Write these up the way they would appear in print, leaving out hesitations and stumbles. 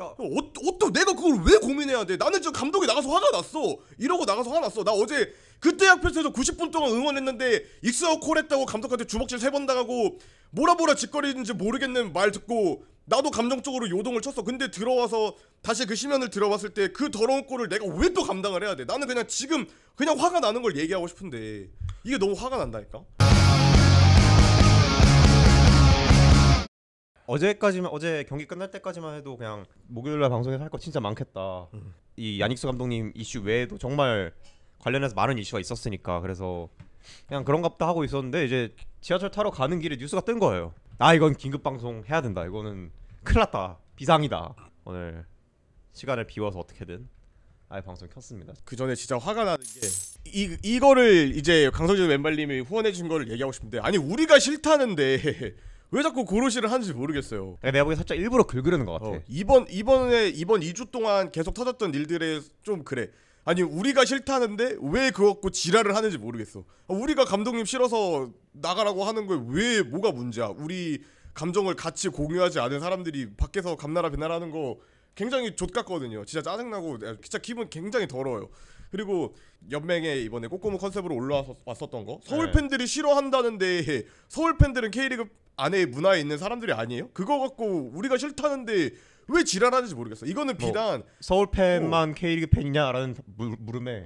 어떤 내가 그걸 왜 고민해야 돼? 나는 지금 감독이 나가서 화가 났어. 이러고 나가서 화가 났어. 나 어제 그때 약표에서 90분 동안 응원했는데 익스아웃 콜했다고 감독한테 주먹질 3번 당하고 뭐라 짓거리는지 모르겠는 말 듣고 나도 감정적으로 요동을 쳤어. 근데 들어와서 다시 그 시면을 들어봤을 때 그 더러운 꼴을 내가 왜 또 감당을 해야 돼? 나는 그냥 지금 그냥 화가 나는 걸 얘기하고 싶은데 이게 너무 화가 난다니까. 어제 경기 끝날 때까지만 해도 그냥 목요일날 방송에서 할 거 진짜 많겠다. 이 야닉스 감독님 이슈 외에도 정말 관련해서 많은 이슈가 있었으니까 그래서 그냥 그런갑다 하고 있었는데 이제 지하철 타러 가는 길에 뉴스가 뜬 거예요. 이건 긴급 방송 해야 된다. 이거는 큰일 났다. 비상이다. 오늘 시간을 비워서 어떻게든 아예 방송 켰습니다. 그 전에 진짜 화가 나는 게 이거를 이제 강성진 왼발님이 후원해 준 거를 얘기하고 싶은데 아니 우리가 싫다는데 왜 자꾸 고로시를 하는지 모르겠어요. 내가 보기엔 살짝 일부러 긁으려는 것 같아. 이번 2주 동안 계속 터졌던 일들에 좀 그래. 아니 우리가 싫다는데 왜 그거 갖고 지랄을 하는지 모르겠어. 우리가 감독님 싫어서 나가라고 하는 거에 왜 뭐가 문제야. 우리 감정을 같이 공유하지 않은 사람들이 밖에서 감나라 배나라 하는 거 굉장히 좆같거든요. 진짜 짜증나고 진짜 기분 굉장히 더러워요. 그리고 연맹에 이번에 꼬꼬무 컨셉으로 올라왔었던 거 서울 팬들이 싫어한다는데 서울 팬들은 K리그 안에 문화에 있는 사람들이 아니에요? 그거 갖고 우리가 싫다는데 왜 지랄하는지 모르겠어. 이거는 비단 서울 팬만 K리그 팬이냐라는 물음에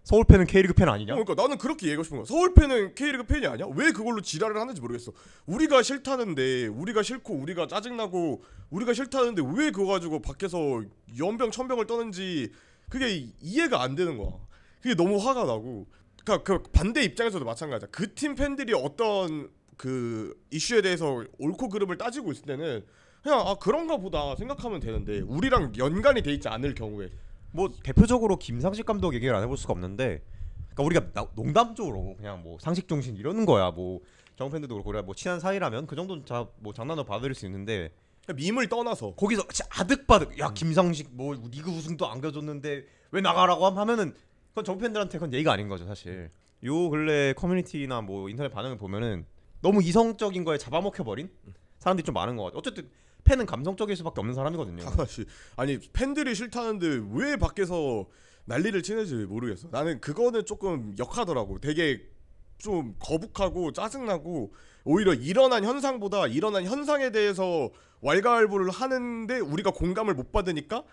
서울 팬은 K리그 팬 아니냐? 그러니까 나는 그렇게 얘기하고 싶은 거야. 서울 팬은 K리그 팬이 아니야? 왜 그걸로 지랄을 하는지 모르겠어. 우리가 싫다는데 우리가 싫고 우리가 짜증나고 우리가 싫다는데 왜 그거 가지고 밖에서 연병 천병을 떠는지 그게 이해가 안 되는 거야. 그게 너무 화가 나고. 그러니까 그 반대 입장에서도 마찬가지야. 그 팀 팬들이 어떤 그 이슈에 대해서 옳고 그름을 따지고 있을 때는 그냥 그런가 보다 생각하면 되는데 우리랑 연관이 돼 있지 않을 경우에 뭐 대표적으로 김상식 감독 얘기를 안 해볼 수가 없는데 그러니까 우리가 농담적으로 그냥 뭐 상식 정신 이러는 거야. 뭐 정팬들도 그렇고 그래 뭐 친한 사이라면 그 정도는 뭐 장난으로 받아들일 수 있는데 밈을 떠나서 거기서 진짜 아득바득 야 김상식 뭐 리그 우승도 안겨줬는데 왜 나가라고 하면은 그건 정팬들한테 그건 예의가 아닌 거죠 사실. 요 근래 커뮤니티나 뭐 인터넷 반응을 보면은 너무 이성적인 거에 잡아먹혀버린 사람들이 좀 많은 것 같아. 어쨌든 팬은 감성적일 수밖에 없는 사람이거든요. 아니 팬들이 싫다는데 왜 밖에서 난리를 치는지 모르겠어. 나는 그거는 조금 역하더라고. 되게 좀 거북하고 짜증나고 오히려 일어난 현상보다 일어난 현상에 대해서 왈가왈부를 하는데 우리가 공감을 못 받으니까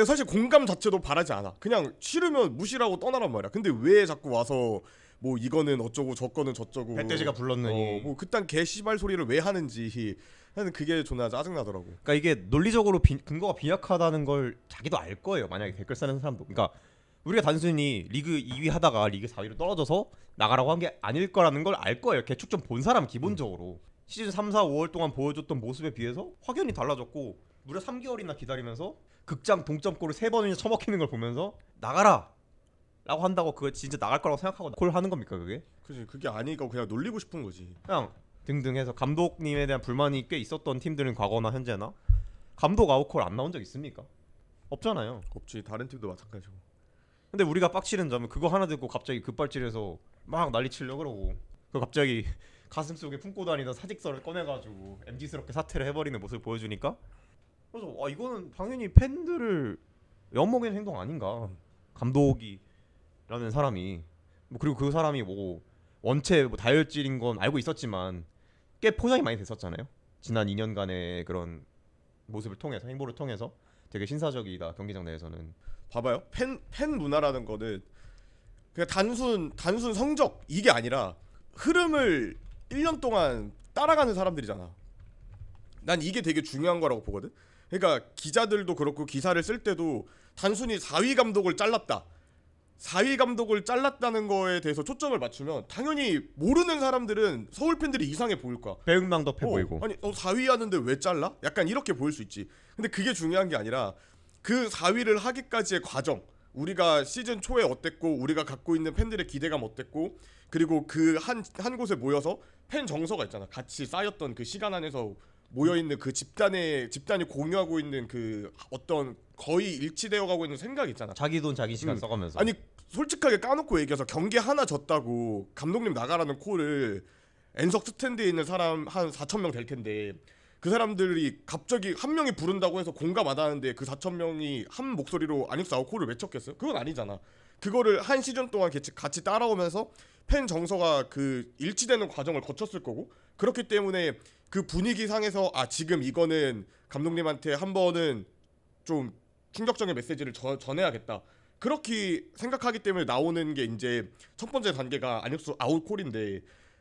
사실 공감 자체도 바라지 않아. 그냥 싫으면 무시라고 떠나란 말이야. 근데 왜 자꾸 와서 뭐 이거는 어쩌고 저거는 저쩌고 배돼지가 불렀느니 뭐 그딴 개씨발 소리를 왜 하는지 나는 그게 존나 짜증나더라고. 그러니까 이게 논리적으로 근거가 빈약하다는 걸 자기도 알 거예요. 만약에 댓글 쓰는 사람도. 그러니까 우리가 단순히 리그 2위 하다가 리그 4위로 떨어져서 나가라고 한 게 아닐 거라는 걸 알 거예요. 개축 좀 본 사람 기본적으로. 시즌 3, 4, 5월 동안 보여줬던 모습에 비해서 확연히 달라졌고 무려 3개월이나 기다리면서 극장 동점골을 3번이나 처먹히는 걸 보면서 나가라! 라고 한다고 그거 진짜 나갈 거라고 생각하고 콜 하는 겁니까 그게? 그지 그게 아니니까 그냥 놀리고 싶은 거지. 그냥 등등 해서 감독님에 대한 불만이 꽤 있었던 팀들은 과거나 현재나 감독 아웃콜 안 나온 적 있습니까? 없잖아요. 없지. 다른 팀도 마찬가지고. 근데 우리가 빡치는 점은 그거 하나 듣고 갑자기 급발진해서 막 난리 치려고 그러고 그 갑자기 가슴속에 품고 다니던 사직서를 꺼내가지고 MZ스럽게 사퇴를 해버리는 모습을 보여주니까 그래서 이거는 당연히 팬들을 엿먹이는 행동 아닌가. 감독이라는 사람이 뭐 그리고 그 사람이 뭐 원체 뭐 다혈질인 건 알고 있었지만 꽤 포장이 많이 됐었잖아요. 지난 2년간의 그런 모습을 통해서 행보를 통해서 되게 신사적이다 경기장 내에서는. 봐봐요. 팬 문화라는 거는 그냥 단순 성적 이게 아니라 흐름을 1년 동안 따라가는 사람들이잖아. 난 이게 되게 중요한 거라고 보거든. 그러니까 기자들도 그렇고 기사를 쓸 때도 단순히 4위 감독을 잘랐다. 4위 감독을 잘랐다는 거에 대해서 초점을 맞추면 당연히 모르는 사람들은 서울 팬들이 이상해 보일 거야. 배은망덕해 보이고. 아니 4위 하는데 왜 잘라? 약간 이렇게 보일 수 있지. 근데 그게 중요한 게 아니라 그 4위를 하기까지의 과정. 우리가 시즌 초에 어땠고 우리가 갖고 있는 팬들의 기대감 어땠고 그리고 그 한 곳에 모여서 팬 정서가 있잖아. 같이 쌓였던 그 시간 안에서 모여있는 그 집단이 공유하고 있는 그 어떤 거의 일치되어 가고 있는 생각 있잖아. 자기 돈 자기 시간 써가면서. 아니 솔직하게 까놓고 얘기해서 경기 하나 졌다고 감독님 나가라는 콜을 엔석 스탠드에 있는 사람 한 4,000명 될 텐데 그 사람들이 갑자기 한 명이 부른다고 해서 공감 안 하는데 그 4천 명이 한 목소리로 아닉스 아웃콜을 외쳤겠어요? 그건 아니잖아. 그거를 한 시즌 동안 같이 따라오면서 팬 정서가 그 일치되는 과정을 거쳤을 거고, 그렇기 때문에 그 분위기 상에서 아 지금 이거는 감독님한테 한 번은 좀 충격적인 메시지를 전해야겠다, 그렇게 생각하기 때문에 나오는 게 이제 첫 번째 단계가 아닉스 아웃콜인데,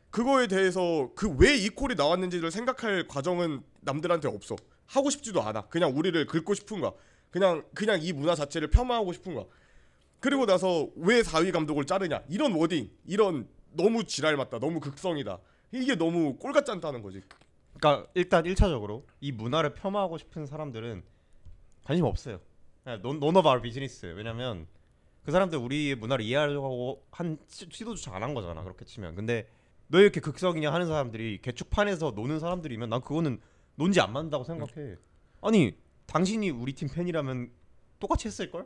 그거에 대해서 그 왜 이 콜이 나왔는지를 생각할 과정은 남들한테 없어. 하고 싶지도 않아. 그냥 우리를 긁고 싶은 거야. 그냥 이 문화 자체를 폄하하고 싶은 거야. 그리고 나서 왜 4위 감독을 자르냐, 이런 워딩, 이런 너무 지랄 맞다, 너무 극성이다, 이게 너무 꼴같지 않다는 거지. 그러니까 일단 1차적으로 이 문화를 폄하하고 싶은 사람들은 관심 없어요. none of our business. 왜냐면 그 사람들 우리 문화를 이해하려고 한 시도조차 안 한 거잖아, 그렇게 치면. 근데 너 이렇게 극성이냐 하는 사람들이 개축판에서 노는 사람들이면 난 그거는 논지 안 맞는다고 생각해. 아니 당신이 우리 팀 팬이라면 똑같이 했을걸?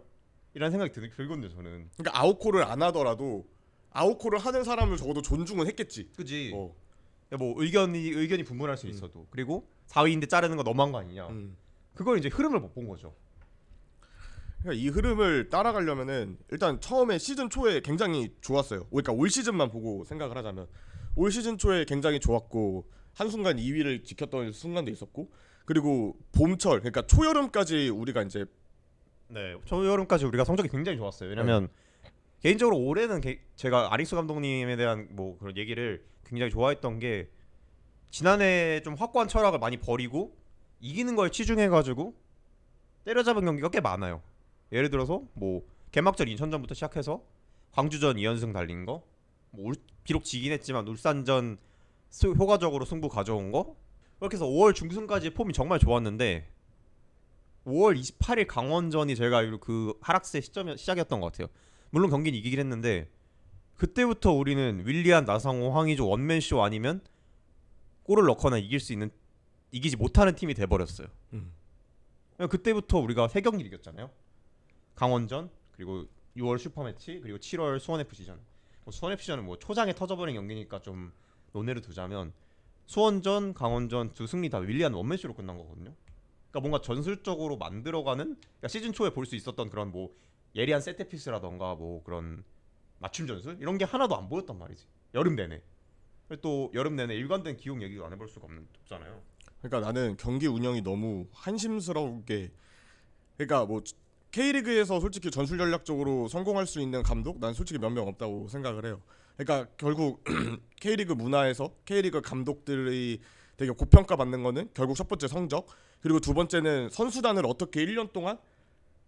이라는 생각이 들거든요 저는. 그러니까 아웃콜을 안 하더라도 아웃콜을 하는 사람을 적어도 존중은 했겠지. 그지. 야, 뭐 의견이 분분할 수 있어도. 그리고 4위인데 자르는 거 너무한 거 아니냐. 그걸 이제 흐름을 못 본 거죠. 그러니까 이 흐름을 따라가려면은 일단 처음에 시즌 초에 굉장히 좋았어요. 그러니까 올 시즌만 보고 생각을 하자면 올 시즌 초에 굉장히 좋았고, 한순간 2위를 지켰던 순간도 있었고, 그리고 봄철, 그러니까 초여름까지 우리가 이제 초여름까지 우리가 성적이 굉장히 좋았어요. 왜냐면 개인적으로 올해는 제가 아릭스 감독님에 대한 뭐 그런 얘기를 굉장히 좋아했던 게, 지난해 좀 확고한 철학을 많이 버리고 이기는 거에 치중해가지고 때려잡은 경기가 꽤 많아요. 예를 들어서 뭐 개막전 인천전부터 시작해서 광주전 2연승 달린 거, 뭐 비록 지긴 했지만 울산전 효과적으로 승부 가져온 거, 그렇게 해서 5월 중순까지 폼이 정말 좋았는데 5월 28일 강원전이 제가 알기로 그 하락세 시작이었던 것 같아요. 물론 경기는 이기긴 했는데 그때부터 우리는 윌리안, 나상호, 황의조 원맨쇼 아니면 골을 넣거나 이기지 못하는 팀이 돼버렸어요. 그때부터 우리가 3경기를 이겼잖아요. 강원전, 그리고 6월 슈퍼매치, 그리고 7월 수원FC전. 수원FC전은 뭐 초장에 터져버린 경기니까 좀 논외로 두자면 수원전, 강원전 두 승리 다 윌리안 원맨쇼로 끝난 거거든요. 그러니까 뭔가 전술적으로 만들어가는, 그러니까 시즌 초에 볼 수 있었던 그런 뭐 예리한 세트피스라던가 뭐 그런 맞춤 전술 이런 게 하나도 안 보였단 말이지. 여름 내내. 또 여름 내내 일관된 기용 얘기가 안 해볼 수가 없잖아요. 그러니까 나는 경기 운영이 너무 한심스러우게, 그러니까 뭐 K리그에서 솔직히 전술 전략적으로 성공할 수 있는 감독, 난 솔직히 몇 명 없다고 생각을 해요. 그러니까 결국 K리그 문화에서 K리그 감독들이 되게 고평가받는 거는 결국 첫 번째 성적, 그리고 두 번째는 선수단을 어떻게 1년 동안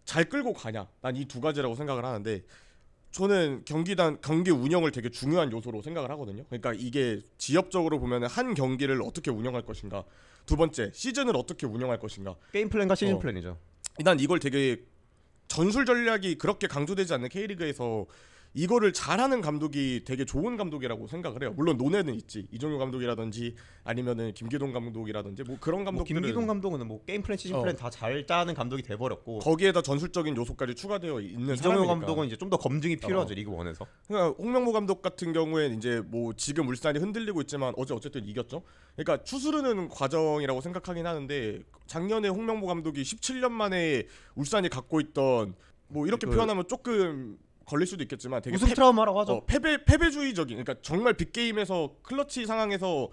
잘 끌고 가냐. 난 이 두 가지라고 생각을 하는데, 저는 경기 운영을 되게 중요한 요소로 생각을 하거든요. 그러니까 이게 지역적으로 보면 한 경기를 어떻게 운영할 것인가, 두 번째 시즌을 어떻게 운영할 것인가. 게임 플랜과 시즌 플랜이죠. 난 이걸 되게 전술 전략이 그렇게 강조되지 않는 K리그에서 이거를 잘하는 감독이 되게 좋은 감독이라고 생각을 해요. 물론 논외는 있지. 이종효 감독이라든지 아니면은 김기동 감독이라든지 뭐 그런 감독들은, 김기동 감독은 뭐 게임 플랜, 시즌 플랜 다 잘 짜는 감독이 돼버렸고, 거기에다 전술적인 요소까지 추가되어 있는 이종효 사람이니까. 감독은 이제 좀 더 검증이 필요하죠. 리그 1에서. 그러니까 홍명보 감독 같은 경우에는 이제 뭐 지금 울산이 흔들리고 있지만 어쨌든 이겼죠. 그러니까 추스르는 과정이라고 생각하긴 하는데, 작년에 홍명보 감독이 17년 만에 울산이 갖고 있던, 뭐 이렇게 표현하면 조금 걸릴 수도 있겠지만 되게 우승 트라우마라고 하죠. 패배주의적인, 그러니까 정말 빅게임에서 클러치 상황에서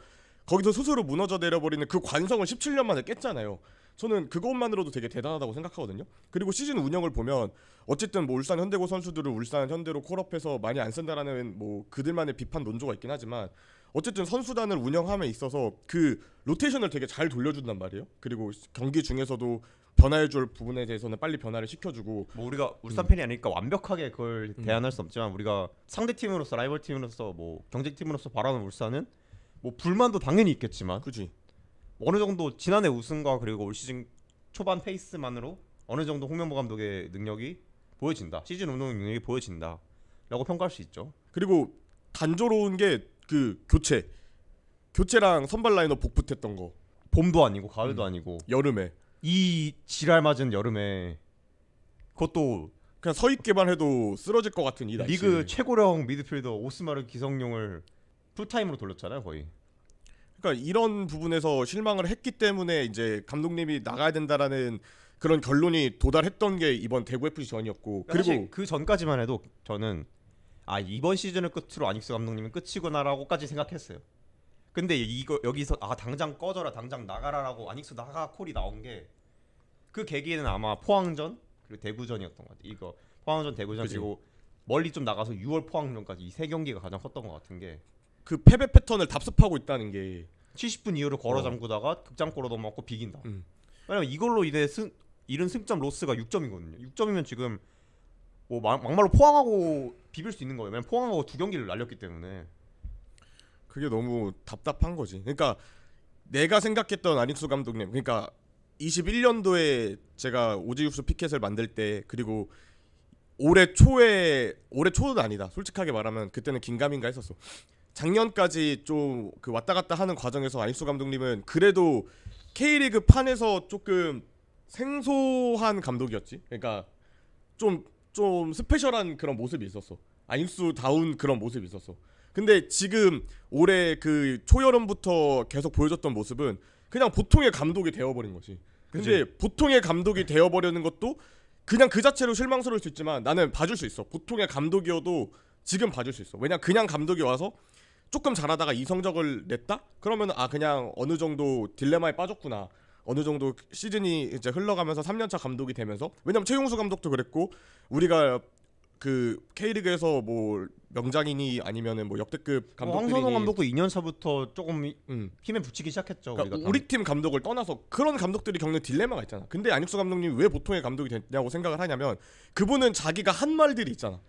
거기서 스스로 무너져 내려버리는 그 관성을 17년 만에 깼잖아요. 저는 그것만으로도 되게 대단하다고 생각하거든요. 그리고 시즌 운영을 보면 어쨌든 뭐 울산 현대고 선수들을 울산 현대로 콜업해서 많이 안 쓴다라는 뭐 그들만의 비판 논조가 있긴 하지만, 어쨌든 선수단을 운영함에 있어서 그 로테이션을 되게 잘 돌려준단 말이에요. 그리고 경기 중에서도 변화해줄 부분에 대해서는 빨리 변화를 시켜주고. 뭐 우리가 울산 팬이 아니니까 완벽하게 그걸 대안할 수 없지만, 우리가 상대 팀으로서, 라이벌 팀으로서, 뭐 경쟁 팀으로서 바라는 울산은 뭐 불만도 당연히 있겠지만, 그지. 어느 정도 지난해 우승과 그리고 올 시즌 초반 페이스만으로 어느 정도 홍명보 감독의 능력이 보여진다, 시즌 운영 능력이 보여진다라고 평가할 수 있죠. 그리고 단조로운 게 그 교체랑 선발 라인업 복붙했던 거. 봄도 아니고 가을도 아니고 여름에 이 지랄 맞은 여름에, 그것도 그냥 서 있기만 해도 쓰러질 것 같은 이 날씨. 리그 최고령 미드필더 오스마르 기성용을 풀타임으로 돌렸잖아요 거의. 그러니까 이런 부분에서 실망을 했기 때문에 이제 감독님이 나가야 된다라는 그런 결론이 도달했던 게 이번 대구 FC 전이었고, 그리고 그리고 그 전까지만 해도 저는 이번 시즌을 끝으로 아닉스 감독님은 끝이구나라고까지 생각했어요. 근데 이거 여기서 당장 꺼져라, 당장 나가라라고 아닉스 나가 콜이 나온 게 그 계기에는 아마 포항전 그리고 대구전이었던 것 같아요. 이거 포항전, 대구전 그치. 그리고 멀리 좀 나가서 6월 포항전까지 이 세 경기가 가장 컸던 것 같은 게 그 패배 패턴을 답습하고 있다는 게 70분 이후로 걸어 잠그다가 극장골로 넘어갔고 비긴다. 음. 왜냐면 이걸로 인해 잃은 승점 로스가 6점이거든요. 6점이면 지금 뭐 막말로 포항하고 비빌 수 있는 거예요. 왜냐면 포항하고 두 경기를 날렸기 때문에. 그게 너무 답답한 거지. 그러니까 내가 생각했던 안익수 감독님, 그러니까 21년도에 제가 오지육수 피켓을 만들 때, 그리고 올해 초는 아니다. 솔직하게 말하면 그때는 긴가민가 했었어. 작년까지 좀 그 왔다 갔다 하는 과정에서 안익수 감독님은 그래도 K리그 판에서 조금 생소한 감독이었지. 그러니까 좀 스페셜한 그런 모습이 있었어. 안익수다운 그런 모습이 있었어. 근데 지금 올해 그 초여름부터 계속 보여줬던 모습은 그냥 보통의 감독이 되어버린 거지. 근데 보통의 감독이 되어버리는 것도 그냥 그 자체로 실망스러울 수 있지만 나는 봐줄 수 있어. 보통의 감독이어도 지금 봐줄 수 있어. 왜냐 그냥 감독이 와서 조금 잘하다가 이 성적을 냈다? 그러면 그냥 어느 정도 딜레마에 빠졌구나. 어느 정도 시즌이 이제 흘러가면서 3년차 감독이 되면서, 왜냐면 최용수 감독도 그랬고, 우리가 그 K리그에서 뭐 명장이니 아니면은 뭐 역대급 감독들이니, 황선홍 감독도 2년 차부터 조금 힘에 붙이기 시작했죠. 그러니까 우리 팀 감독을 떠나서 그런 감독들이 겪는 딜레마가 있잖아. 근데 안익수 감독님이 왜 보통의 감독이 됐냐고 생각을 하냐면, 그분은 자기가 한 말들이 있잖아.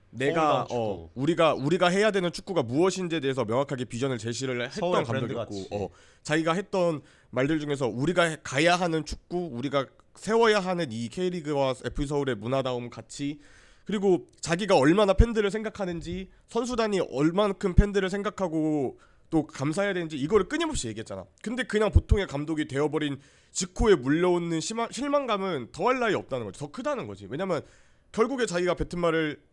내가 우리가 해야 되는 축구가 무엇인지에 대해서 명확하게 비전을 제시를 했던 감독이었고, 자기가 했던 말들 중에서 우리가 가야 하는 축구, 우리가 세워야 하는 이 K리그와 FC 서울의 문화다움 가치, 그리고 자기가 얼마나 팬들을 생각하는지, 선수단이 얼만큼 팬들을 생각하고 또 감사해야 되는지, 이거를 끊임없이 얘기했잖아. 근데 그냥 보통의 감독이 되어버린 직후에 물려오는 실망감은 더할 나위 없다는 거지. 더 크다는 거지. 왜냐면 결국에 자기가 뱉은 말을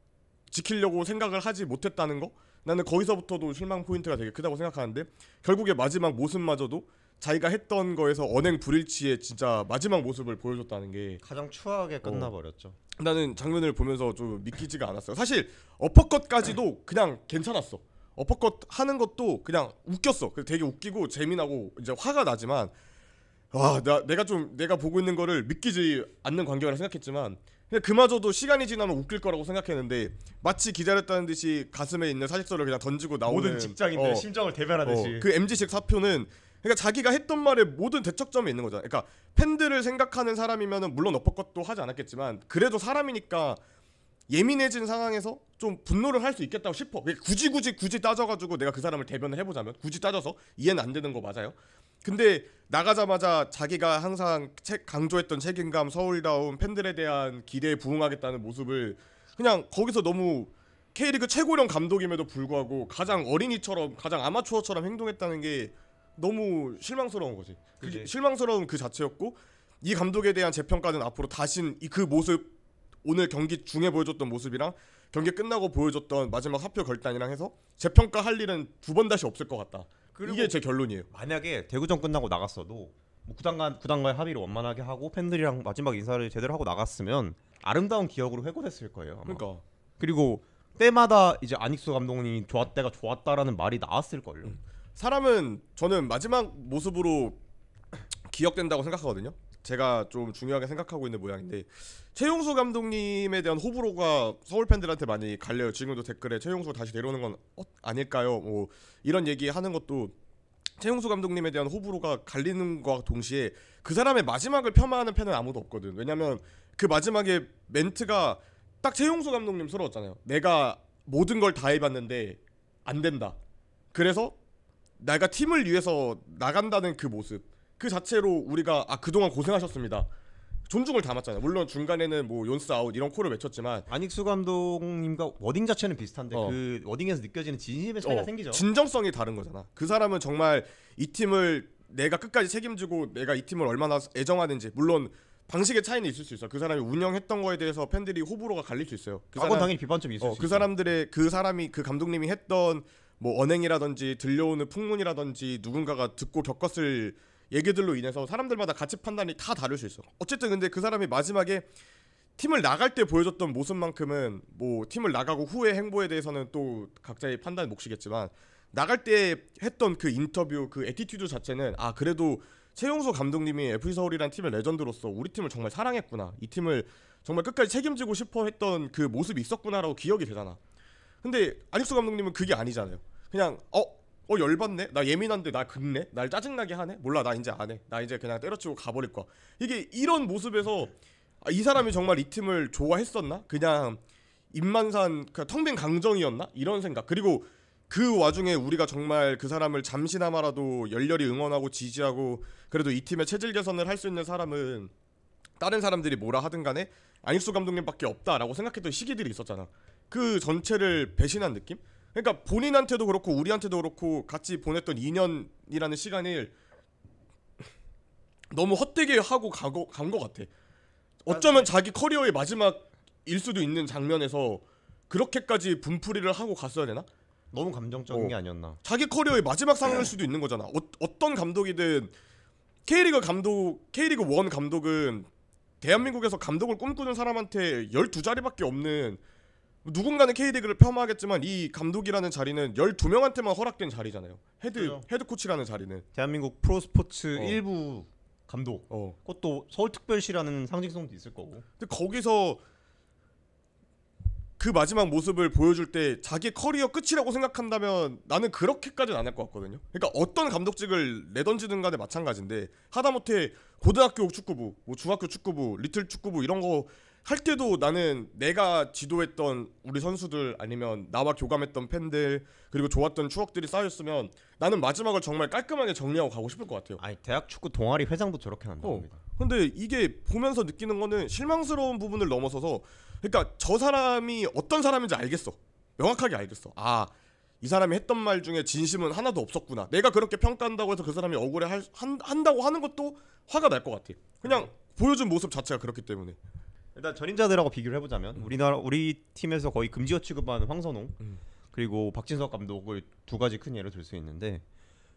지키려고 생각을 하지 못했다는 거, 나는 거기서부터도 실망 포인트가 되게 크다고 생각하는데, 결국에 마지막 모습마저도 자기가 했던 거에서 언행 불일치의 진짜 마지막 모습을 보여줬다는 게 가장 추하게 끝나버렸죠. 나는 장면을 보면서 좀 믿기지가 않았어요. 사실 어퍼컷까지도 그냥 괜찮았어. 어퍼컷 하는 것도 그냥 웃겼어. 되게 웃기고 재미나고 이제 화가 나지만, 내가 보고 있는 거를 믿기지 않는 광경이라 생각했지만, 그냥 그마저도 시간이 지나면 웃길 거라고 생각했는데, 마치 기다렸다는 듯이 가슴에 있는 사직서를 그냥 던지고 나오는 모든 직장인들 심정을 대변하듯이 그 MG식 사표는, 그러니까 자기가 했던 말에 모든 대척점이 있는 거잖아. 그러니까 팬들을 생각하는 사람이면은 물론 어퍼컷도 하지 않았겠지만, 그래도 사람이니까 예민해진 상황에서 좀 분노를 할 수 있겠다고 싶어. 굳이 따져가지고 내가 그 사람을 대변을 해보자면, 굳이 따져서 이해는 안 되는 거 맞아요. 근데 나가자마자 자기가 항상 강조했던 책임감, 서울다운 팬들에 대한 기대에 부응하겠다는 모습을 그냥 거기서 너무 K리그 최고령 감독임에도 불구하고 가장 어린이처럼, 가장 아마추어처럼 행동했다는 게 너무 실망스러운 거지. 실망스러운 그 자체였고, 이 감독에 대한 재평가는 앞으로 다신 그 모습, 오늘 경기 중에 보여줬던 모습이랑 경기 끝나고 보여줬던 마지막 사표 결단이랑 해서 재평가할 일은 두 번 다시 없을 것 같다. 이게 제 결론이에요. 만약에 대구전 끝나고 나갔어도 뭐 구단과의 합의를 원만하게 하고 팬들이랑 마지막 인사를 제대로 하고 나갔으면 아름다운 기억으로 회고됐을 거예요. 아마. 그러니까 그리고 때마다 이제 안익수 감독님이 좋았다가 좋았다라는 말이 나왔을 걸요. 사람은 저는 마지막 모습으로 기억된다고 생각하거든요. 제가 좀 중요하게 생각하고 있는 모양인데, 최용수 감독님에 대한 호불호가 서울 팬들한테 많이 갈려요. 지금도 댓글에 최용수가 다시 내려오는 건 아닐까요? 뭐 이런 얘기하는 것도 최용수 감독님에 대한 호불호가 갈리는 것과 동시에 그 사람의 마지막을 폄하하는 팬은 아무도 없거든. 왜냐면 그 마지막에 멘트가 딱 최용수 감독님스러웠잖아요. 내가 모든 걸 다 해봤는데 안 된다. 그래서 내가 팀을 위해서 나간다는 그 모습, 그 자체로 우리가 그동안 고생하셨습니다, 존중을 담았잖아요. 물론 중간에는 뭐 연스 아웃 이런 콜을 외쳤지만, 안익수 감독님과 워딩 자체는 비슷한데 그 워딩에서 느껴지는 진심의 차이가 생기죠. 진정성이 다른 거잖아. 그 사람은 정말 이 팀을 내가 끝까지 책임지고 내가 이 팀을 얼마나 애정하는지, 물론 방식의 차이는 있을 수 있어. 그 사람이 운영했던 거에 대해서 팬들이 호불호가 갈릴 수 있어요. 그건 당연히 비판점이 있을 수 있어요. 그 사람이 그 감독님이 했던 뭐 언행이라든지 들려오는 풍문이라든지 누군가가 듣고 겪었을 얘기들로 인해서 사람들마다 가치 판단이 다 다를 수 있어. 어쨌든 근데 그 사람이 마지막에 팀을 나갈 때 보여줬던 모습만큼은 뭐 팀을 나가고 후의 행보에 대해서는 또 각자의 판단 몫이겠지만 나갈 때 했던 그 인터뷰 그 애티튜드 자체는 아 그래도 최용수 감독님이 FC서울이란 팀의 레전드로서 우리 팀을 정말 사랑했구나, 이 팀을 정말 끝까지 책임지고 싶어 했던 그 모습이 있었구나라고 기억이 되잖아. 근데 안익수 감독님은 그게 아니잖아요. 그냥 열받네, 나 예민한데 나 긁네, 날 짜증나게 하네, 몰라 나 이제 안 해, 나 이제 그냥 때려치고 가버릴 거야. 이게 이런 모습에서 이 사람이 정말 이 팀을 좋아했었나? 그냥 입만산 그냥 텅빈 강정이었나? 이런 생각. 그리고 그 와중에 우리가 정말 그 사람을 잠시나마라도 열렬히 응원하고 지지하고 그래도 이 팀의 체질 개선을 할 수 있는 사람은 다른 사람들이 뭐라 하든 간에 안익수 감독님밖에 없다라고 생각했던 시기들이 있었잖아. 그 전체를 배신한 느낌? 그러니까 본인한테도 그렇고 우리한테도 그렇고 같이 보냈던 2년이라는 시간을 너무 헛되게 하고 간 것 같아. 어쩌면 자기 커리어의 마지막일 수도 있는 장면에서 그렇게까지 분풀이를 하고 갔어야 되나? 너무 감정적인 게 아니었나. 자기 커리어의 마지막 상황일 수도 있는 거잖아. 어떤 감독이든 K리그 1 감독은 대한민국에서 감독을 꿈꾸는 사람한테 12자리밖에 없는, 누군가는 K리그를 폄하하겠지만 이 감독이라는 자리는 12명한테만 허락된 자리잖아요. 헤드 코치라는 자리는. 대한민국 프로스포츠 일부 감독. 어. 그것도 서울특별시라는 상징성도 있을 거고. 근데 거기서 그 마지막 모습을 보여줄 때 자기 커리어 끝이라고 생각한다면 나는 그렇게까지는 안 할 것 같거든요. 그러니까 어떤 감독직을 내던지든 간에 마찬가지인데 하다못해 고등학교 축구부, 뭐 중학교 축구부, 리틀 축구부 이런 거 할 때도 나는 내가 지도했던 우리 선수들 아니면 나와 교감했던 팬들 그리고 좋았던 추억들이 쌓였으면 나는 마지막을 정말 깔끔하게 정리하고 가고 싶을 것 같아요. 아니 대학 축구 동아리 회장도 저렇게 한답니다. 근데 이게 보면서 느끼는 거는 실망스러운 부분을 넘어서서, 그러니까 저 사람이 어떤 사람인지 알겠어. 명확하게 알겠어. 아, 이 사람이 했던 말 중에 진심은 하나도 없었구나. 내가 그렇게 평가한다고 해서 그 사람이 억울해 한다고 하는 것도 화가 날 것 같아. 그냥 보여준 모습 자체가 그렇기 때문에. 일단 전임자들하고 비교를 해보자면 우리 팀에서 거의 금지어 취급하는 황선홍 그리고 박진석 감독을 두 가지 큰 예로 들 수 있는데,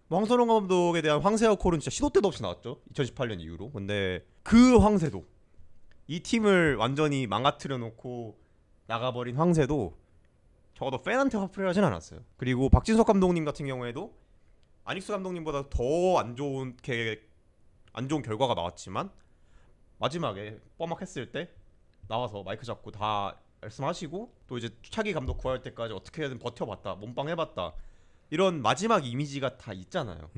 뭐 황선홍 감독에 대한 황새와 콜은 진짜 시도 때도 없이 나왔죠. 2018년 이후로. 근데 그 황새도, 이 팀을 완전히 망가뜨려 놓고 나가버린 황새도 적어도 팬한테 화풀이를 하진 않았어요. 그리고 박진석 감독님 같은 경우에도 안익수 감독님보다 더 안 좋은 결과가 나왔지만 마지막에 뻐막했을 때 나와서 마이크 잡고 다 말씀하시고 또 이제 차기 감독 구할 때까지 어떻게든 버텨봤다, 몸빵 해봤다, 이런 마지막 이미지가 다 있잖아요.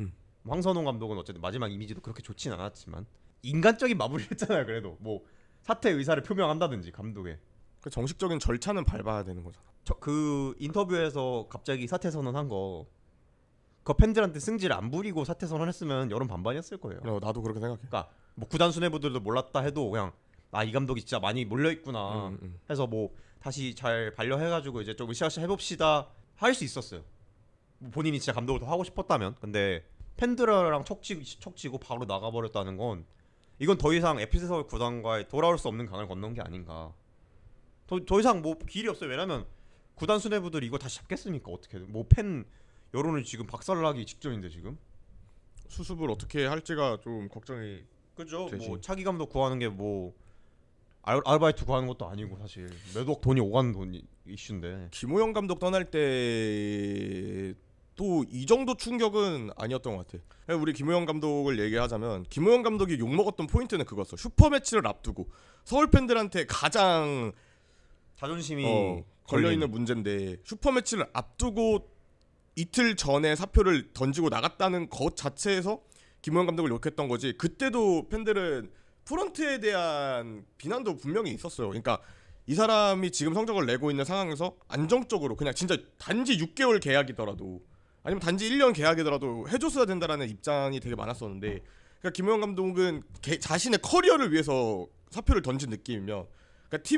황선홍 감독은 어쨌든 마지막 이미지도 그렇게 좋진 않았지만 인간적인 마무리를 했잖아요. 그래도 뭐 사퇴 의사를 표명한다든지 감독의 그 정식적인 절차는 밟아야 되는 거잖아. 그 인터뷰에서 갑자기 사퇴 선언한 거, 그 팬들한테 승질 안 부리고 사퇴 선언했으면 여론 반반이었을 거예요. 나도 그렇게 생각해. 그러니까 뭐 구단 수뇌부들도 몰랐다 해도 그냥 이 감독이 진짜 많이 몰려 있구나 해서 뭐 다시 잘 반려해가지고 이제 좀 으쌰으쌰 해봅시다 할 수 있었어요. 뭐 본인이 진짜 감독을 더 하고 싶었다면. 근데 팬들이랑 척지고 바로 나가버렸다는 건, 이건 더 이상 FC 서울 구단과의 돌아올 수 없는 강을 건넌 게 아닌가. 더 이상 뭐 길이 없어요. 왜냐면 구단 수뇌부들이 이거 다시 잡겠습니까? 어떻게든 뭐 팬 여론을 지금 박살나기 직전인데 지금 수습을 어떻게 할지가 좀 걱정이. 그죠? 되지. 뭐 차기 감독 구하는 게 뭐 아르바이트 구하는 것도 아니고 사실 몇억 돈이 오가는 돈 이슈인데. 김호영 감독 떠날 때 또 이 정도 충격은 아니었던 것 같아. 우리 김호영 감독을 얘기하자면 김호영 감독이 욕먹었던 포인트는 그거였어. 슈퍼매치를 앞두고 서울 팬들한테 가장 자존심이 걸려있는 문제인데, 슈퍼매치를 앞두고 이틀 전에 사표를 던지고 나갔다는 것 자체에서 김호영 감독을 욕했던 거지. 그때도 팬들은 프런트에 대한 비난도 분명히 있었어요. 그러니까 이 사람이 지금 성적을 내고 있는 상황에서 안정적으로 그냥 진짜 단지 6개월 계약이더라도 아니면 단지 1년 계약이더라도 해줬어야 된다라는 입장이 되게 많았었는데, 그러니까 김호영 감독은 자신의 커리어를 위해서 사표를 던진 느낌이면, 그러니까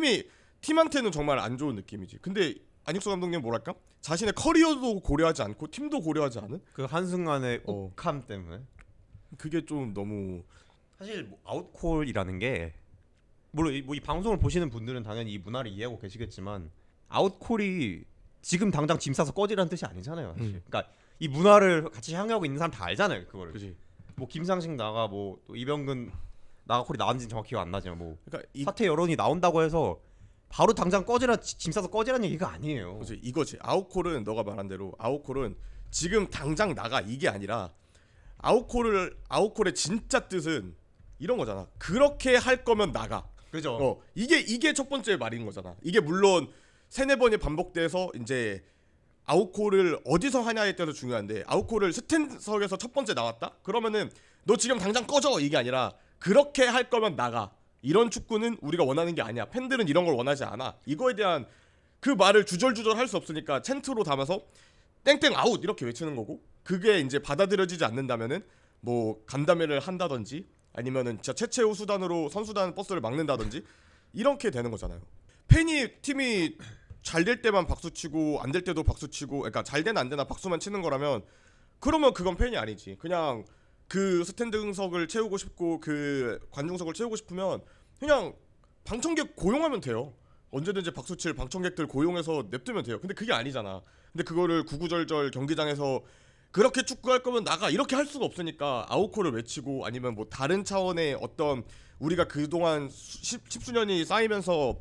팀한테는 정말 안 좋은 느낌이지. 근데 안익수 감독님은 뭐랄까? 자신의 커리어도 고려하지 않고 팀도 고려하지 않은 그 한순간의 욱함 때문에. 그게 좀 너무. 사실 뭐 아웃콜이라는 게 물론 이 방송을 보시는 분들은 당연히 이 문화를 이해하고 계시겠지만 아웃콜이 지금 당장 짐 싸서 꺼지라는 뜻이 아니잖아요. 사실. 음. 그러니까 이 문화를 같이 향유하고 있는 사람 다 알잖아요. 그거를. 그지. 뭐 김상식 나가 뭐또 이병근 나가 콜이 나왔는지 정확히 기억 안 나지만 뭐 그러니까 사퇴 여론이 나온다고 해서 바로 당장 꺼지라 짐 싸서 꺼지라는 얘기가 아니에요. 그지. 이거지. 아웃콜은 너가 말한 대로 아웃콜은 지금 당장 나가 이게 아니라 아웃콜의 진짜 뜻은 이런 거잖아. 그렇게 할 거면 나가. 그죠. 이게 첫 번째 말인 거잖아. 이게 물론 세네 번이 반복돼서 이제 아웃콜을 어디서 하냐에 따라서 중요한데 아웃콜을 스탠석에서 첫 번째 나왔다? 그러면은 너 지금 당장 꺼져 이게 아니라 그렇게 할 거면 나가. 이런 축구는 우리가 원하는 게 아니야. 팬들은 이런 걸 원하지 않아. 이거에 대한 그 말을 주절주절 할 수 없으니까 챈트로 담아서 땡땡 아웃 이렇게 외치는 거고 그게 이제 받아들여지지 않는다면은 뭐 간담회를 한다든지 아니면은 진짜 최후 수단으로 선수단 버스를 막는다든지 이렇게 되는 거잖아요. 팬이 팀이 잘 될 때만 박수치고 안 될 때도 박수치고 그러니까 잘 되나 안 되나 박수만 치는 거라면 그러면 그건 팬이 아니지. 그냥 그 스탠드석을 채우고 싶고 그 관중석을 채우고 싶으면 그냥 방청객 고용하면 돼요. 언제든지 박수칠 방청객들 고용해서 냅두면 돼요. 근데 그게 아니잖아. 근데 그거를 구구절절 경기장에서 그렇게 축구할 거면 나가 이렇게 할 수가 없으니까 아웃콜을 외치고 아니면 뭐 다른 차원의 어떤 우리가 그동안 십수년이 쌓이면서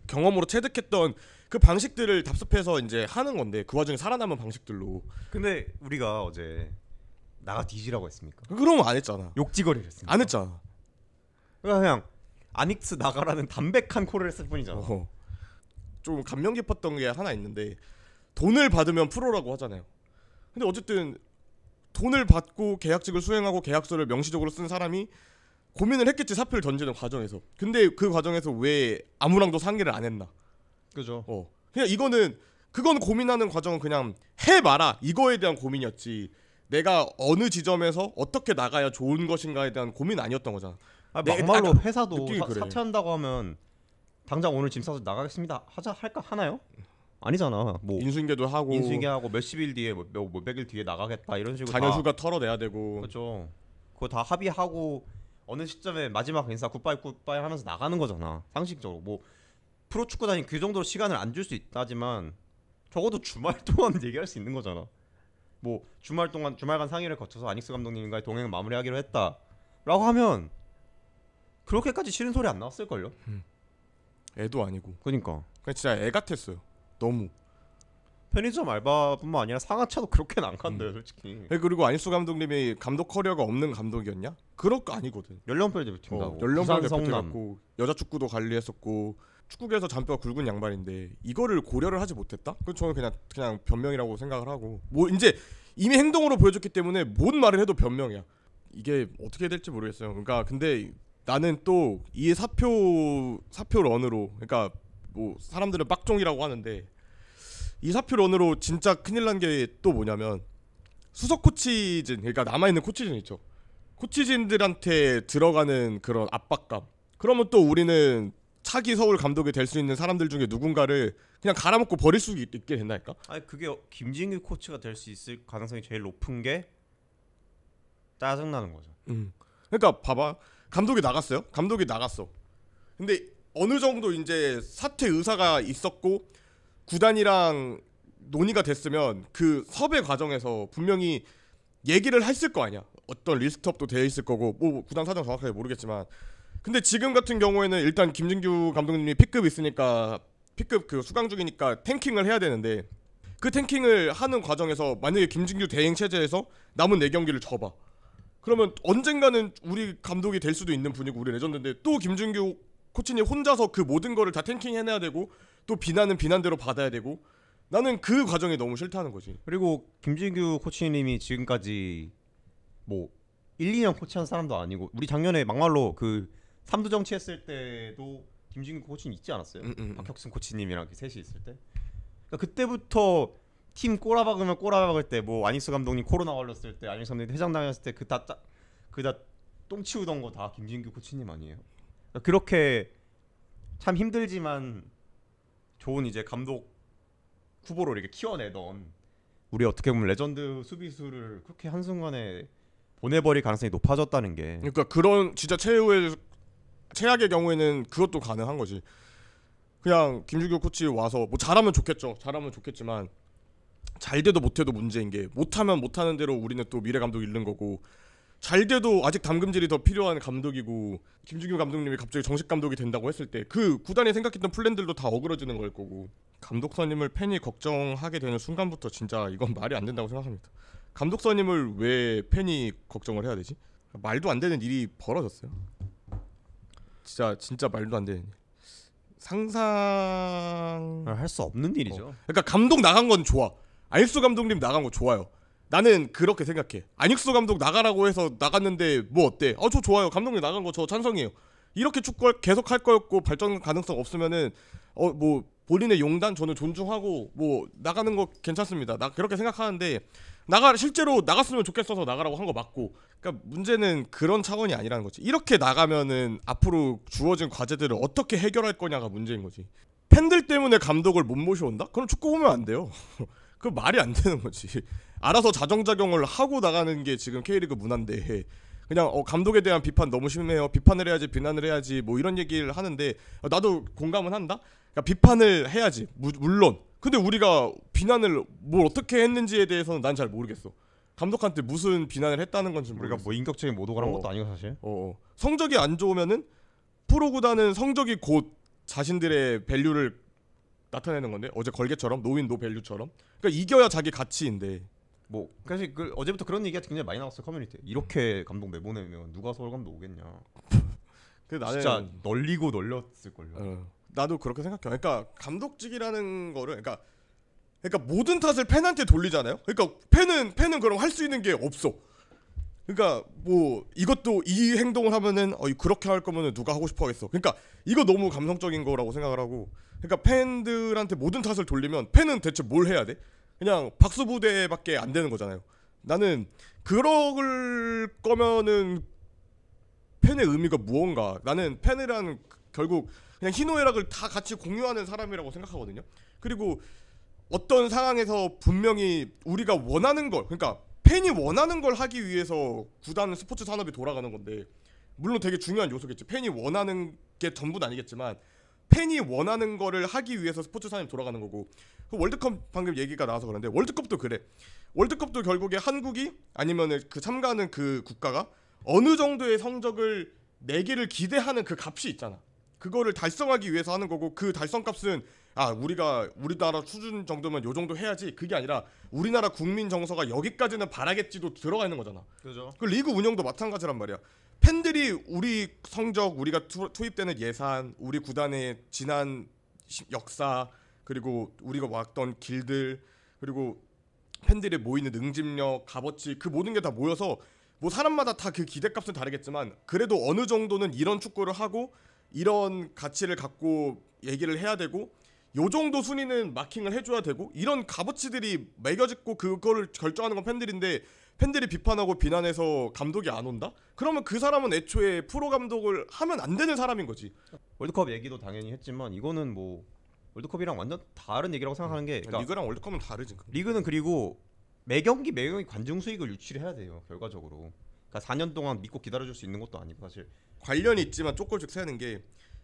경험으로 체득했던 그 방식들을 답습해서 이제 하는 건데 그 와중에 살아남은 방식들로. 근데 우리가 어제 나가 뒤지라고 했습니까? 그런 거 안 했잖아. 욕지거리를 했습니다. 안 했잖아. 그냥 아닉스 나가라는 담백한 콜을 했을 뿐이잖아. 좀 감명 깊었던 게 하나 있는데 돈을 받으면 프로라고 하잖아요. 근데 어쨌든 돈을 받고 계약직을 수행하고 계약서를 명시적으로 쓴 사람이 고민을 했겠지. 사표를 던지는 과정에서. 근데 그 과정에서 왜 아무랑도 상의를 안 했나? 그죠. 그냥 그건 고민하는 과정은 그냥 해봐라 이거에 대한 고민이었지. 내가 어느 지점에서 어떻게 나가야 좋은 것인가에 대한 고민 아니었던 거잖아. 막말로 회사도 느낌이 그래. 사퇴한다고 하면 당장 오늘 짐 싸서 나가겠습니다. 하나요? 아니잖아. 뭐 인수인계도 하고 인수인계하고 몇십 일 뒤에 뭐 몇백 일 뒤에 나가겠다 이런 식으로 자녀 휴가 털어내야 되고. 그렇죠. 그거 다 합의하고 어느 시점에 마지막 인사 굿바이 하면서 나가는 거잖아. 상식적으로 뭐 프로 축구단이 그 정도로 시간을 안 줄 수 있다지만 적어도 주말 동안 얘기할 수 있는 거잖아. 뭐 주말간 상의를 거쳐서 아닉스 감독님과의 동행을 마무리하기로 했다라고 하면 그렇게까지 싫은 소리 안 나왔을걸요? 애도 아니고. 그러니까 그냥 진짜 애 같았어요. 너무. 편의점 알바뿐만 아니라 상하차도 그렇게는 안 간대요, 솔직히. 그리고 안익수 감독님이 감독 커리어가 없는 감독이었냐? 그럴 거 아니거든. 연령별 대표팀도 연령별 대표팀이었고 여자 축구도 관리했었고 축구계에서 잔뼈가 굵은 양반인데 이거를 고려를 하지 못했다? 그 저는 그냥 변명이라고 생각을 하고 뭐 이제 이미 행동으로 보여줬기 때문에 뭔 말을 해도 변명이야. 이게 어떻게 될지 모르겠어요. 그러니까 근데 나는 또 이 사표런으로 그러니까 뭐 사람들은 빡종이라고 하는데 이 사표런으로 진짜 큰일 난 게 또 뭐냐면 수석 코치진 그러니까 남아있는 코치진 있죠. 코치진들한테 들어가는 그런 압박감. 그러면 또 우리는 차기 서울 감독이 될 수 있는 사람들 중에 누군가를 그냥 갈아먹고 버릴 수 있게 된다니까. 아니 그게 김진규 코치가 될 수 있을 가능성이 제일 높은 게 짜증나는 거죠. 그러니까 봐봐. 감독이 나갔어요. 감독이 나갔어. 근데 어느 정도 이제 사퇴 의사가 있었고 구단이랑 논의가 됐으면 그 섭외 과정에서 분명히 얘기를 했을 거 아니야. 어떤 리스트업도 되어 있을 거고 뭐 구단 사정 정확하게 모르겠지만 근데 지금 같은 경우에는 일단 김진규 감독님이 P급 있으니까 P급 그 수강 중이니까 탱킹을 해야 되는데 그 탱킹을 하는 과정에서 만약에 김진규 대행 체제에서 남은 4경기를 져봐. 그러면 언젠가는 우리 감독이 될 수도 있는 분이고 우리 레전드인데 또 김진규 코치님 혼자서 그 모든 거를 다 탱킹해내야 되고 또 비난은 비난대로 받아야 되고 나는 그 과정이 너무 싫다는 거지. 그리고 김진규 코치님이 지금까지 뭐 1, 2년 코치한 사람도 아니고 우리 작년에 막말로 그 삼두 정치했을 때도 김진규 코치님 있지 않았어요? 박혁승 코치님이랑 셋이 있을 때. 그러니까 그때부터 팀 꼬라박으면 꼬라박을 때 뭐 안익수 감독님 코로나 걸렸을 때 안익수 감독님 퇴장 당했을 때 그 다 똥 치우던 거 다 김진규 코치님 아니에요? 그러니까 그렇게 참 힘들지만 좋은 이제 감독 후보로 이렇게 키워내던 우리 어떻게 보면 레전드 수비수를 그렇게 한순간에 보내버릴 가능성이 높아졌다는 게. 그러니까 그런 진짜 최악의 경우에는 그것도 가능한 거지. 그냥 김주규 코치 와서 뭐 잘하면 좋겠죠. 잘하면 좋겠지만 잘 돼도 못해도 문제인 게 못하면 못하는 대로 우리는 또 미래 감독 잃는 거고 잘 돼도 아직 담금질이 더 필요한 감독이고 김주규 감독님이 갑자기 정식 감독이 된다고 했을 때 그 구단이 생각했던 플랜들도 다 어그러지는 걸 거고 감독 선임을 팬이 걱정하게 되는 순간부터 진짜 이건 말이 안 된다고 생각합니다. 감독 선임을 왜 팬이 걱정을 해야 되지? 말도 안 되는 일이 벌어졌어요. 진짜 말도 안 되는 일. 상상 할 수 없는 일이죠. 그러니까 감독 나간 건 좋아. 안익수 감독님 나간 거 좋아요. 나는 그렇게 생각해. 안익수 감독 나가라고 해서 나갔는데 뭐 어때? 저 좋아요. 감독님 나간 거 저 찬성이에요. 이렇게 축구를 계속 할 거였고 발전 가능성 없으면은 뭐 본인의 용단 저는 존중하고 뭐 나가는 거 괜찮습니다. 나 그렇게 생각하는데 실제로 나갔으면 좋겠어서 나가라고 한 거 맞고. 그러니까 문제는 그런 차원이 아니라는 거지. 이렇게 나가면은 앞으로 주어진 과제들을 어떻게 해결할 거냐가 문제인 거지. 팬들 때문에 감독을 못 모셔온다? 그럼 축구 보면 안 돼요. 그 말이 안 되는 거지. 알아서 자정작용을 하고 나가는 게 지금 K리그 문화인데 그냥 감독에 대한 비판 너무 심해요. 비판을 해야지 비난을 해야지 뭐 이런 얘기를 하는데 나도 공감은 한다. 그러니까 비판을 해야지 물론. 근데 우리가 비난을 뭘 어떻게 했는지에 대해서는 난 잘 모르겠어. 감독한테 무슨 비난을 했다는 건지 모르겠어. 우리가 뭐 인격적인 모독을 한 것도 아니고 사실. 성적이 안 좋으면은 프로 구단은 성적이 곧 자신들의 밸류를 나타내는 건데 어제 걸개처럼 노윈 노 밸류처럼. 그러니까 이겨야 자기 가치인데. 뭐 사실 어제부터 그런 얘기가 굉장히 많이 나왔어요 커뮤니티에. 이렇게 감독 내보내면 누가 서울 감독 오겠냐. 나는 진짜 널리고 널렸을걸요. 나도 그렇게 생각해. 그러니까 감독직이라는 거를 그러니까 모든 탓을 팬한테 돌리잖아요. 그러니까 팬은 그럼 할 수 있는 게 없어. 그러니까 뭐 이것도 이 행동을 하면은 그렇게 할 거면은 누가 하고 싶어 하겠어. 그러니까 이거 너무 감성적인 거라고 생각을 하고. 그러니까 팬들한테 모든 탓을 돌리면 팬은 대체 뭘 해야 돼? 그냥 박수 부대밖에 안 되는 거잖아요. 나는 그럴 거면은 팬의 의미가 무언가. 나는 팬이란 결국 그냥 희노애락을 다 같이 공유하는 사람이라고 생각하거든요. 그리고 어떤 상황에서 분명히 우리가 원하는 걸, 그러니까 팬이 원하는 걸 하기 위해서 구단 스포츠 산업이 돌아가는 건데 물론 되게 중요한 요소겠지. 팬이 원하는 게 전부는 아니겠지만 팬이 원하는 거를 하기 위해서 스포츠 산업이 돌아가는 거고. 그 월드컵 방금 얘기가 나와서 그런데 월드컵도 그래. 월드컵도 결국에 한국이 아니면 그 참가하는 그 국가가 어느 정도의 성적을 내기를 기대하는 그 값이 있잖아. 그거를 달성하기 위해서 하는 거고 그 달성값은 우리나라 수준 정도면 요 정도 해야지 그게 아니라 우리나라 국민 정서가 여기까지는 바라겠지도 들어가 있는 거잖아. 그죠. 그 리그 운영도 마찬가지란 말이야. 팬들이 우리 성적, 우리가 투입되는 예산, 우리 구단의 지난 역사 그리고 우리가 왔던 길들 그리고 팬들이 모이는 응집력, 값어치 그 모든 게 다 모여서 뭐 사람마다 다 그 기대값은 다르겠지만 그래도 어느 정도는 이런 축구를 하고 이런 가치를 갖고 얘기를 해야 되고 요 정도 순위는 마킹을 해줘야 되고 이런 값어치들이 매겨짓고 그거를 결정하는 건 팬들인데 팬들이 비판하고 비난해서 감독이 안 온다? 그러면 그 사람은 애초에 프로 감독을 하면 안 되는 사람인 거지. 월드컵 얘기도 당연히 했지만 이거는 뭐 월드컵이랑 완전 다른 얘기라고 생각하는 게 그러니까 리그랑 월드컵은 다르지. 리그는 그리고 매 경기 관중 수익을 유치를 해야 돼요 결과적으로. 그러니까 4년 동안 믿고 기다려줄 수 있는 것도 아니고 사실 관련이 있지만 조금씩 새는 게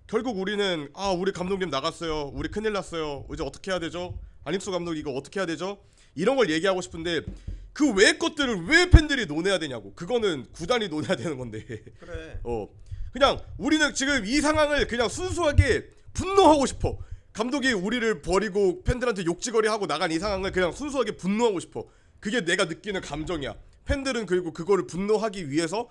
결국 우리는 우리 감독님 나갔어요. 우리 큰일 났어요. 이제 어떻게 해야 되죠? 안익수 감독 이거 어떻게 해야 되죠? 이런 걸 얘기하고 싶은데 그 외의 것들을 왜 팬들이 논해야 되냐고. 그거는 구단이 논해야 되는 건데. 그래. 그냥 우리는 지금 이 상황을 그냥 순수하게 분노하고 싶어. 감독이 우리를 버리고 팬들한테 욕지거리 하고 나간 이 상황을 그냥 순수하게 분노하고 싶어. 그게 내가 느끼는 감정이야. 팬들은 그리고 그거를 분노하기 위해서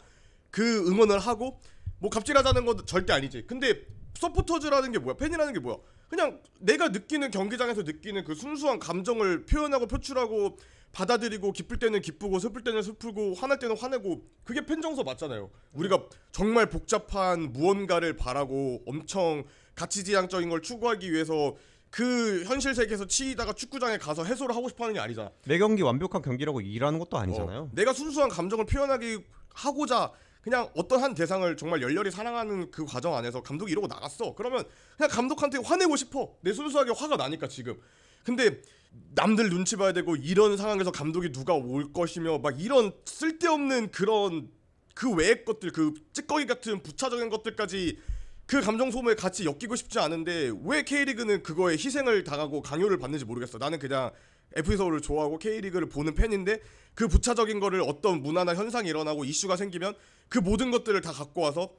그 응원을 하고 뭐 갑질하자는 건 절대 아니지. 근데 서포터즈라는 게 뭐야? 팬이라는 게 뭐야? 그냥 내가 느끼는 경기장에서 느끼는 그 순수한 감정을 표현하고 표출하고 받아들이고 기쁠 때는 기쁘고 슬플 때는 슬프고 화날 때는 화내고 그게 팬 정서 맞잖아요. 우리가 정말 복잡한 무언가를 바라고 엄청 가치지향적인 걸 추구하기 위해서 그 현실 세계에서 치이다가 축구장에 가서 해소를 하고 싶어하는 게 아니잖아. 매 경기 완벽한 경기라고 일하는 것도 아니잖아요. 내가 순수한 감정을 표현하기 하고자 그냥 어떤 한 대상을 정말 열렬히 사랑하는 그 과정 안에서 감독이 이러고 나갔어. 그러면 그냥 감독한테 화내고 싶어. 내 순수하게 화가 나니까 지금. 근데 남들 눈치 봐야 되고 이런 상황에서 감독이 누가 올 것이며 막 이런 쓸데없는 그런 그 외의 것들 그 찌꺼기 같은 부차적인 것들까지 그 감정 소모에 같이 엮이고 싶지 않은데 왜 K리그는 그거에 희생을 당하고 강요를 받는지 모르겠어. 나는 그냥 FC 서울을 좋아하고 K리그를 보는 팬인데 그 부차적인 거를 어떤 문화나 현상이 일어나고 이슈가 생기면 그 모든 것들을 다 갖고 와서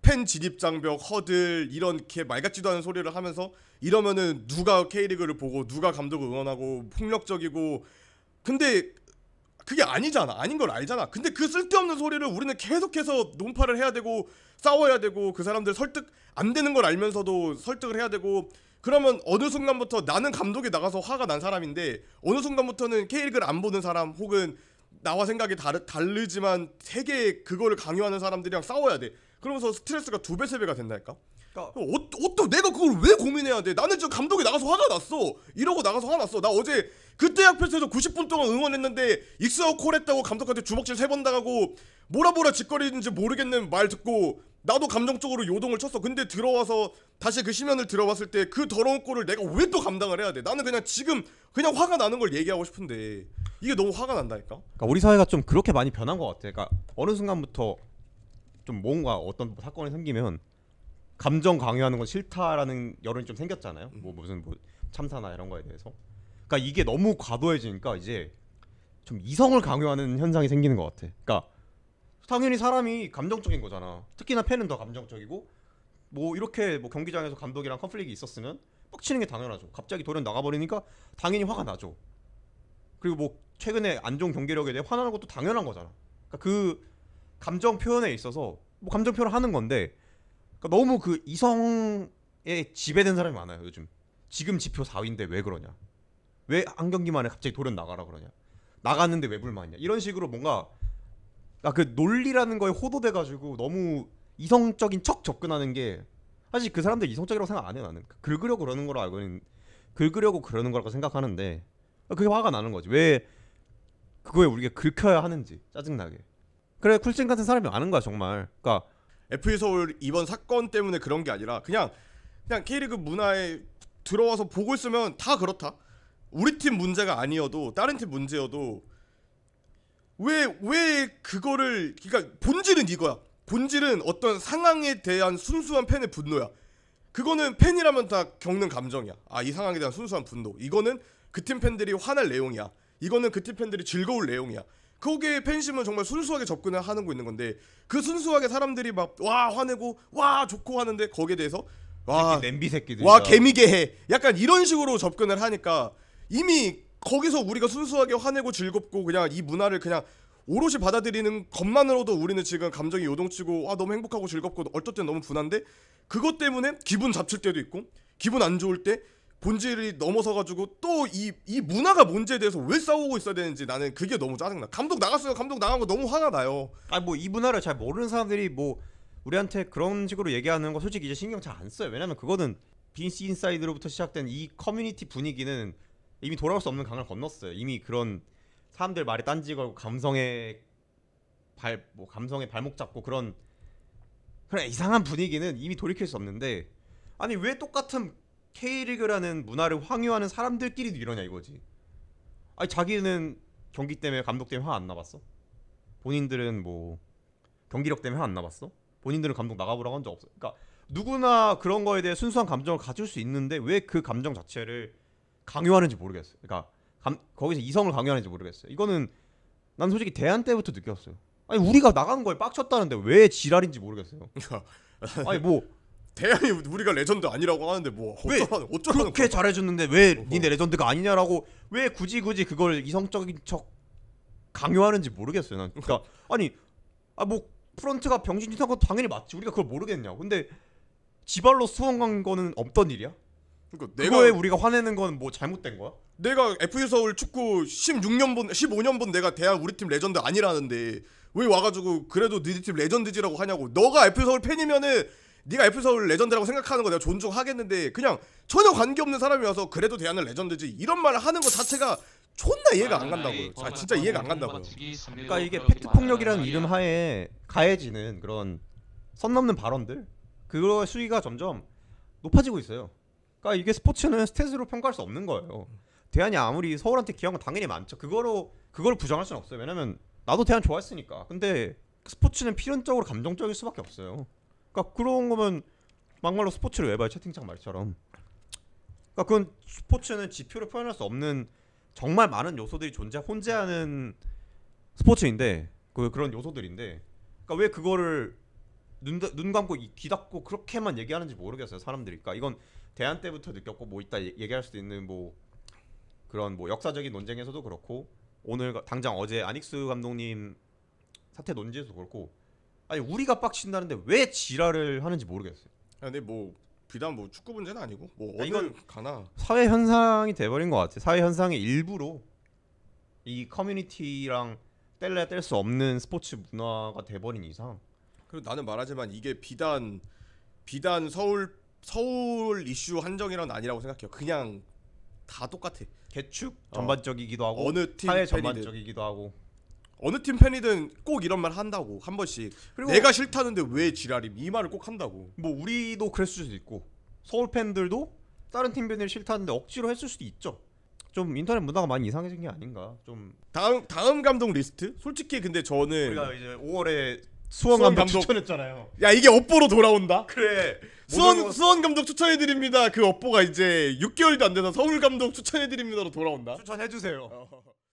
팬 진입 장벽, 허들 이렇게 말 같지도 않은 소리를 하면서 이러면은 누가 K리그를 보고 누가 감독을 응원하고 폭력적이고 근데 그게 아니잖아. 아닌 걸 알잖아. 근데 그 쓸데없는 소리를 우리는 계속해서 논파를 해야 되고 싸워야 되고 그 사람들 설득 안 되는 걸 알면서도 설득을 해야 되고 그러면 어느 순간부터 나는 감독이 나가서 화가 난 사람인데 어느 순간부터는 K리그를 안 보는 사람 혹은 나와 생각이 다르지만 되게 그거를 강요하는 사람들이랑 싸워야 돼. 그러면서 스트레스가 2배, 3배가 된다니까. 어떤 내가 그걸 왜 고민해야 돼? 나는 지금 감독이 나가서 화가 났어. 이러고 나가서 화가 났어. 나 어제 그때 앞에서 90분 동안 응원했는데 익스아웃 콜했다고 감독한테 주먹질 3번 당하고 뭐라 짓거리는지 모르겠는 말 듣고 나도 감정적으로 요동을 쳤어. 근데 들어와서 다시 그 시면을 들어봤을 때 그 더러운 꼴을 내가 왜 또 감당을 해야 돼? 나는 그냥 지금 그냥 화가 나는 걸 얘기하고 싶은데 이게 너무 화가 난다니까. 그러니까 우리 사회가 좀 그렇게 많이 변한 것 같아. 그러니까 어느 순간부터 좀 뭔가 어떤 사건이 생기면 감정 강요하는 건 싫다라는 여론이 좀 생겼잖아요. 뭐 무슨 뭐 참사나 이런 거에 대해서. 그러니까 이게 너무 과도해지니까 이제 좀 이성을 강요하는 현상이 생기는 것 같아. 그러니까 당연히 사람이 감정적인 거잖아. 특히나 팬은 더 감정적이고 뭐 이렇게 뭐 경기장에서 감독이랑 컨플릭이 있었으면 빡치는 게 당연하죠. 갑자기 돌연 나가버리니까 당연히 화가 나죠. 그리고 뭐 최근에 안 좋은 경기력에 대해 화나는 것도 당연한 거잖아. 그러니까 그 감정 표현에 있어서 뭐 감정 표현을 하는 건데 그러니까 너무 그 이성에 지배된 사람이 많아요 요즘. 지금 지표 4위인데 왜 그러냐? 왜 한 경기만에 갑자기 돌연 나가라 그러냐? 나갔는데 왜 불만이냐? 이런 식으로 뭔가 그 논리라는 거에 호도돼가지고 너무 이성적인 척 접근하는 게 사실 그 사람들 이성적이라고 생각 안 해 나는. 긁으려고 그러는 거라 알고는 긁으려고 그러는 거라고 생각하는데 그게 화가 나는 거지. 왜 그거에 우리가 긁혀야 하는지 짜증나게. 그래 쿨잼 같은 사람이 많은 거야 정말. 그러니까 FC 서울 이번 사건 때문에 그런 게 아니라 그냥 K리그 문화에 들어와서 보고 있으면 다 그렇다. 우리 팀 문제가 아니어도 다른 팀 문제여도 왜 그거를 그러니까 본질은 이거야. 본질은 어떤 상황에 대한 순수한 팬의 분노야. 그거는 팬이라면 다 겪는 감정이야. 아, 이 상황에 대한 순수한 분노. 이거는 그 팀 팬들이 화날 내용이야. 이거는 그 팀 팬들이 즐거울 내용이야. 거기에 팬심은 정말 순수하게 접근을 하는 거 있는 건데 그 순수하게 사람들이 막 와 화내고 와 좋고 하는데 거기에 대해서 와 냄비 새끼들 와 개미게 해 약간 이런 식으로 접근을 하니까 이미 거기서 우리가 순수하게 화내고 즐겁고 그냥 이 문화를 그냥 오롯이 받아들이는 것만으로도 우리는 지금 감정이 요동치고 너무 행복하고 즐겁고 어떨 땐 너무 분한데 그것 때문에 기분 잡칠 때도 있고 기분 안 좋을 때 본질이 넘어서가지고 또 이 문화가 뭔지에 대해서 왜 싸우고 있어야 되는지 나는 그게 너무 짜증나. 감독 나갔어요. 감독 나간 거 너무 화가 나요. 아니 뭐 이 문화를 잘 모르는 사람들이 뭐 우리한테 그런 식으로 얘기하는 거 솔직히 이제 신경 잘 안 써요. 왜냐면 그거는 빈스 인사이드로부터 시작된 이 커뮤니티 분위기는 이미 돌아올 수 없는 강을 건넜어요. 이미 그런 사람들 말에 딴지 걸고 감성에 발목 잡고 그런 이상한 분위기는 이미 돌이킬 수 없는데 아니 왜 똑같은 K리그라는 문화를 황유하는 사람들끼리도 이러냐 이거지. 아니 자기는 경기 때문에 감독 때문에 화 안 나봤어? 본인들은 뭐 경기력 때문에 화 안 나봤어? 본인들은 감독 나가보라고 한 적 없어. 그러니까 누구나 그런 거에 대해 순수한 감정을 가질 수 있는데 왜 그 감정 자체를 강요하는지 모르겠어요. 그러니까 거기서 이성을 강요하는지 모르겠어요. 이거는 난 솔직히 대한 때부터 느꼈어요. 아니 우리가 나가는 거에 빡쳤다는데 왜 지랄인지 모르겠어요. 아니 뭐 대한이 우리가 레전드 아니라고 하는데 뭐 어쩌라는 그렇게 거야. 잘해줬는데 왜 니네 레전드가 아니냐라고 왜 굳이 그걸 이성적인 척 강요하는지 모르겠어요. 난 그러니까 아니 뭐 프런트가 병신짓한 것도 당연히 맞지. 우리가 그걸 모르겠냐. 근데 지발로 수원 간 거는 없던 일이야? 그러니까 그거에 우리가 화내는 건 뭐 잘못된 거야? 내가 FC 서울 축구 16년 본 15년 본 내가 대한 우리 팀 레전드 아니라는데 왜 와가지고 그래도 너희 팀 레전드지라고 하냐고. 너가 FC 서울 팬이면은 네가 FC 서울 레전드라고 생각하는 거 내가 존중하겠는데 그냥 전혀 관계없는 사람이 와서 그래도 대한은 레전드지 이런 말을 하는 거 자체가 존나 이해가 안 간다고요. 진짜 이해가 안 간다고요. 그러니까 이게 팩트 폭력이라는 이름 하에 가해지는 그런 선 넘는 발언들 그거의 수위가 점점 높아지고 있어요. 그러니까 이게 스포츠는 스탯으로 평가할 수 없는 거예요. 대한이 아무리 서울한테 기여한 건 당연히 많죠. 그거를 부정할 수는 없어요. 왜냐면 나도 대한 좋아했으니까. 근데 스포츠는 필연적으로 감정적일 수밖에 없어요. 그러니까 그런 거면 막말로 스포츠를 왜 봐요? 채팅창 말처럼. 그러니까 그건 스포츠는 지표를 표현할 수 없는 정말 많은 요소들이 혼재하는 스포츠인데 그런 요소들인데 그러니까 왜 그거를 눈 감고 귀 닫고 그렇게만 얘기하는지 모르겠어요 사람들이. 그러니까 이건 대한 때부터 느꼈고 뭐 이따 얘기할 수도 있는 뭐 그런 뭐 역사적인 논쟁에서도 그렇고 오늘 당장 어제 아닉스 감독님 사태 논지에서도 그렇고 아니 우리가 빡친다는데 왜 지랄을 하는지 모르겠어요. 근데 뭐 비단 뭐 축구 문제는 아니고 뭐 아, 어느 이건 가나 사회 현상이 돼버린 것 같아. 사회 현상의 일부로 이 커뮤니티랑 뗄래야 뗄 수 없는 스포츠 문화가 돼버린 이상. 그리고 나는 말하지만 이게 비단 서울 이슈 한정이란 아니라고 생각해요. 그냥 다 똑같아. 개축 전반적이기도 하고 어느 팀 사회 팬이든. 전반적이기도 하고. 어느 팀 팬이든 꼭 이런 말 한다고 한 번씩. 그리고 내가 싫다는데 왜 지랄임 이 말을 꼭 한다고. 뭐 우리도 그랬을 수도 있고 서울 팬들도 다른 팀 팬들이 싫다는데 억지로 했을 수도 있죠. 좀 인터넷 문화가 많이 이상해진 게 아닌가. 좀 다음 감독 리스트? 솔직히 근데 저는 우리가 이제 5월에 수원 감독 추천했잖아요. 야 이게 업보로 돌아온다. 그래. 수원 감독 추천해드립니다. 그 업보가 이제 6개월도 안 돼서 서울 감독 추천해드립니다로 돌아온다. 추천해 주세요.